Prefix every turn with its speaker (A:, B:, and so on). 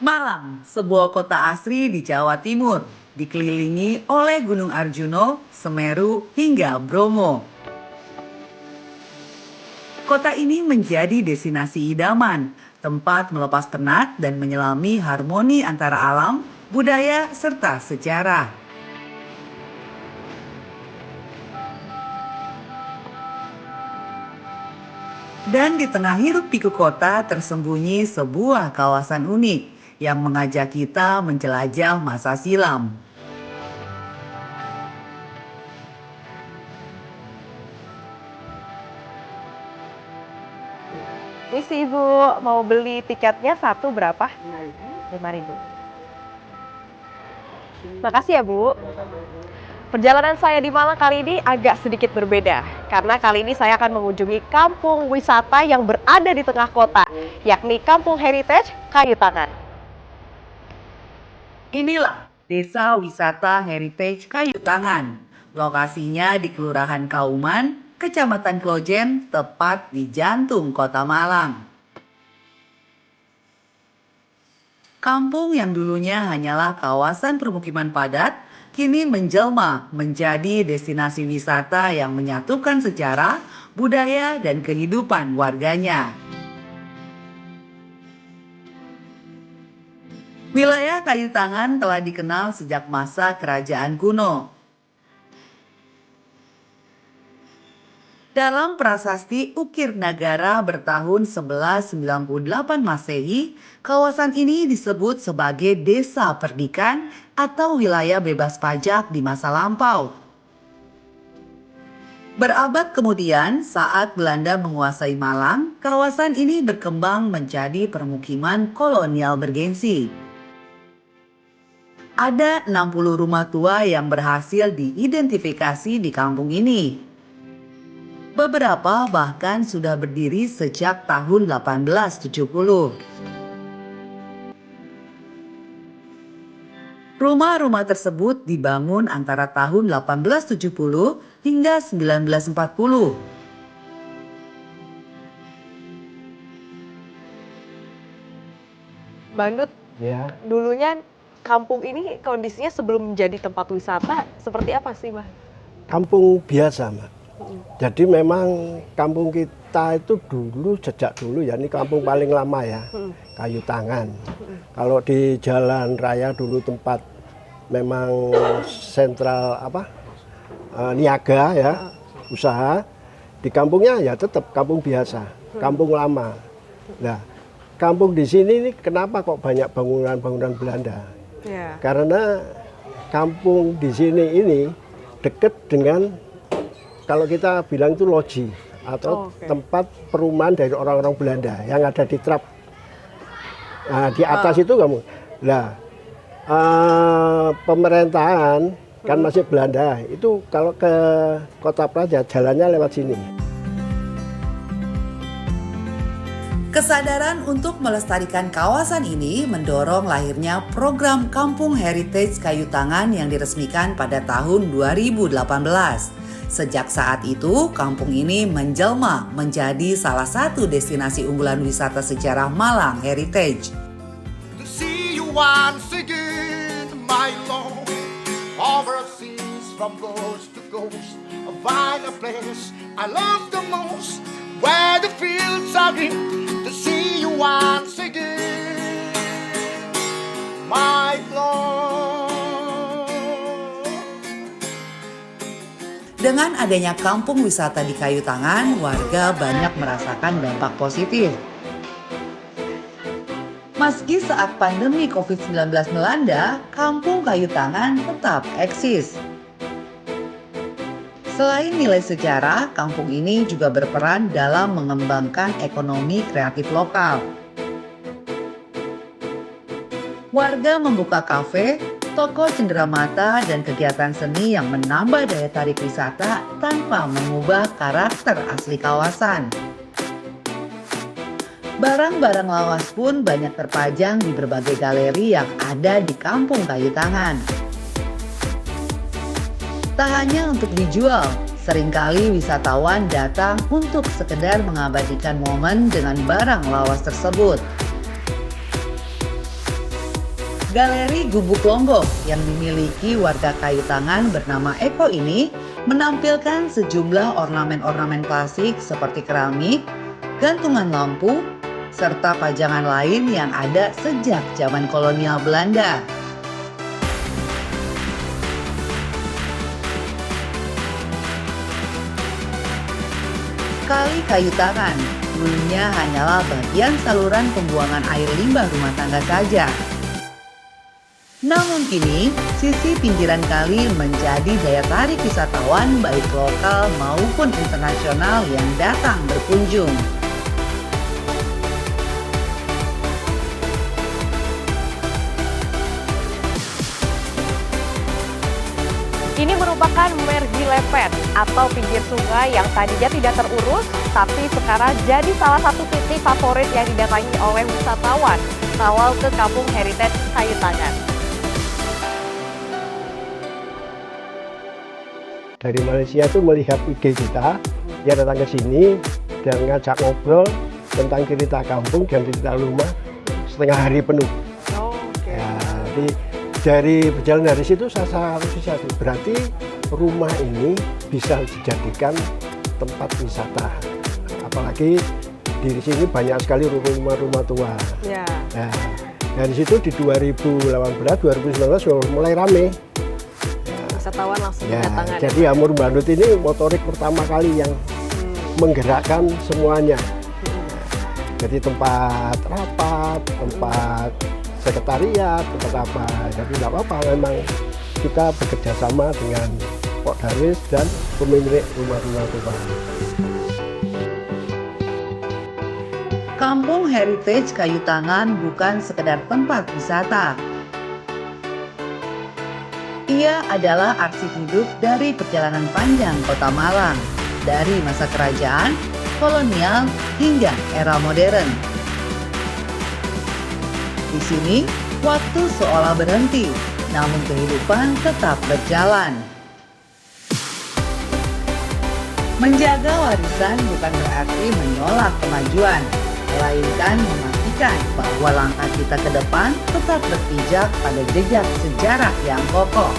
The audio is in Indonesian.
A: Malang, sebuah kota asri di Jawa Timur, dikelilingi oleh Gunung Arjuno, Semeru, hingga Bromo. Kota ini menjadi destinasi idaman, tempat melepas penat dan menyelami harmoni antara alam, budaya, serta sejarah. Dan di tengah hiruk pikuk kota tersembunyi sebuah kawasan unik yang mengajak kita menjelajah masa silam.
B: Ini sih Ibu, mau beli tiketnya satu berapa? 5.000. Makasih ya Bu. Perjalanan saya di Malang kali ini agak sedikit berbeda, karena kali ini saya akan mengunjungi kampung wisata yang berada di tengah kota, yakni Kampung Heritage Kayu Tangan.
A: Inilah Desa Wisata Heritage Kayu Tangan. Lokasinya di Kelurahan Kauman, Kecamatan Klojen, tepat di jantung kota Malang. Kampung yang dulunya hanyalah kawasan permukiman padat, kini menjelma menjadi destinasi wisata yang menyatukan sejarah, budaya, dan kehidupan warganya. Wilayah Kayu Tangan telah dikenal sejak masa kerajaan kuno. Dalam prasasti Ukir Nagara bertahun 1198 Masehi, kawasan ini disebut sebagai Desa Perdikan atau wilayah bebas pajak di masa lampau. Berabad kemudian, saat Belanda menguasai Malang, kawasan ini berkembang menjadi permukiman kolonial bergengsi. Ada 60 rumah tua yang berhasil diidentifikasi di kampung ini. Beberapa bahkan sudah berdiri sejak tahun 1870. Rumah-rumah tersebut dibangun antara tahun 1870 hingga 1940.
B: Bang Dut,
C: Ya,
B: dulunya kampung ini kondisinya sebelum menjadi tempat wisata seperti apa sih Bang?
C: kampung biasa, Mbak. Jadi memang kampung kita itu dulu, sejak dulu ya, ini kampung paling lama ya, Kayu Tangan. Kalau di jalan raya dulu tempat memang sentral niaga ya, usaha. Di kampungnya ya tetap kampung biasa, kampung lama. Nah, kampung di sini ini kenapa kok banyak bangunan-bangunan Belanda?
B: Ya.
C: Karena kampung di sini ini dekat dengan, kalau kita bilang itu loji atau tempat perumahan dari orang-orang Belanda yang ada di Trap. Nah, di atas itu kamu. Nah, pemerintahan kan masih Belanda. Itu kalau ke Kota Praja jalannya lewat sini.
A: Kesadaran untuk melestarikan kawasan ini mendorong lahirnya program Kampung Heritage Kayu Tangan yang diresmikan pada tahun 2018. Sejak saat itu, kampung ini menjelma menjadi salah satu destinasi unggulan wisata sejarah Malang Heritage.
D: To see you once again, my Lord, overseas from coast to coast, find a place I love the most, where the fields are green. To see you once again, my Lord.
A: Dengan adanya kampung wisata di Kayu Tangan, warga banyak merasakan dampak positif. Meski saat pandemi COVID-19 melanda, Kampung Kayu Tangan tetap eksis. Selain nilai sejarah, kampung ini juga berperan dalam mengembangkan ekonomi kreatif lokal. Warga membuka kafe, toko cenderamata, dan kegiatan seni yang menambah daya tarik wisata tanpa mengubah karakter asli kawasan. Barang-barang lawas pun banyak terpajang di berbagai galeri yang ada di Kampung Kayu Tangan. Tak hanya untuk dijual, seringkali wisatawan datang untuk sekedar mengabadikan momen dengan barang lawas tersebut. Galeri Gubuk Lombok yang dimiliki warga kayu tangan bernama Eko ini menampilkan sejumlah ornamen-ornamen klasik seperti keramik, gantungan lampu, serta pajangan lain yang ada sejak zaman kolonial Belanda. Kali kayu tangan dulunya hanyalah bagian saluran pembuangan air limbah rumah tangga saja. Namun kini, sisi pinggiran kali menjadi daya tarik wisatawan baik lokal maupun internasional yang datang berkunjung.
B: Ini merupakan mergi lepet atau pinggir sungai yang tadinya tidak terurus, tapi sekarang jadi salah satu titik favorit yang didatangi oleh wisatawan kawal ke Kampung Heritage Kayu Tangan.
C: Dari Malaysia itu melihat IG kita, dia datang ke sini dan ngajak ngobrol tentang cerita kampung dan cerita rumah setengah hari penuh.
B: Oke.
C: Ya, jadi dari berjalan dari situ saya satu berarti rumah ini bisa dijadikan tempat wisata. Apalagi di sini banyak sekali rumah-rumah tua.
B: Ya.
C: Nah, dari situ di 2018, 2019 sudah mulai rame.
B: Wisatawan langsung
C: Ya,
B: berdatangan.
C: jadi Amur Bandut ini motorik pertama kali yang menggerakkan semuanya. Jadi tempat rapat, tempat sekretariat, tempat apa. Jadi tidak apa-apa, memang kita bekerja sama dengan Pak Darwis dan pemilik rumah-rumah tua.
A: Kampung Heritage Kayu Tangan bukan sekedar tempat wisata. Ia adalah arsip hidup dari perjalanan panjang Kota Malang, dari masa kerajaan, kolonial, hingga era modern. Di sini, waktu seolah berhenti, namun kehidupan tetap berjalan. Menjaga warisan bukan berarti menolak kemajuan, melainkan memastikan bahwa langkah kita ke depan tetap berpijak pada jejak sejarah yang kokoh.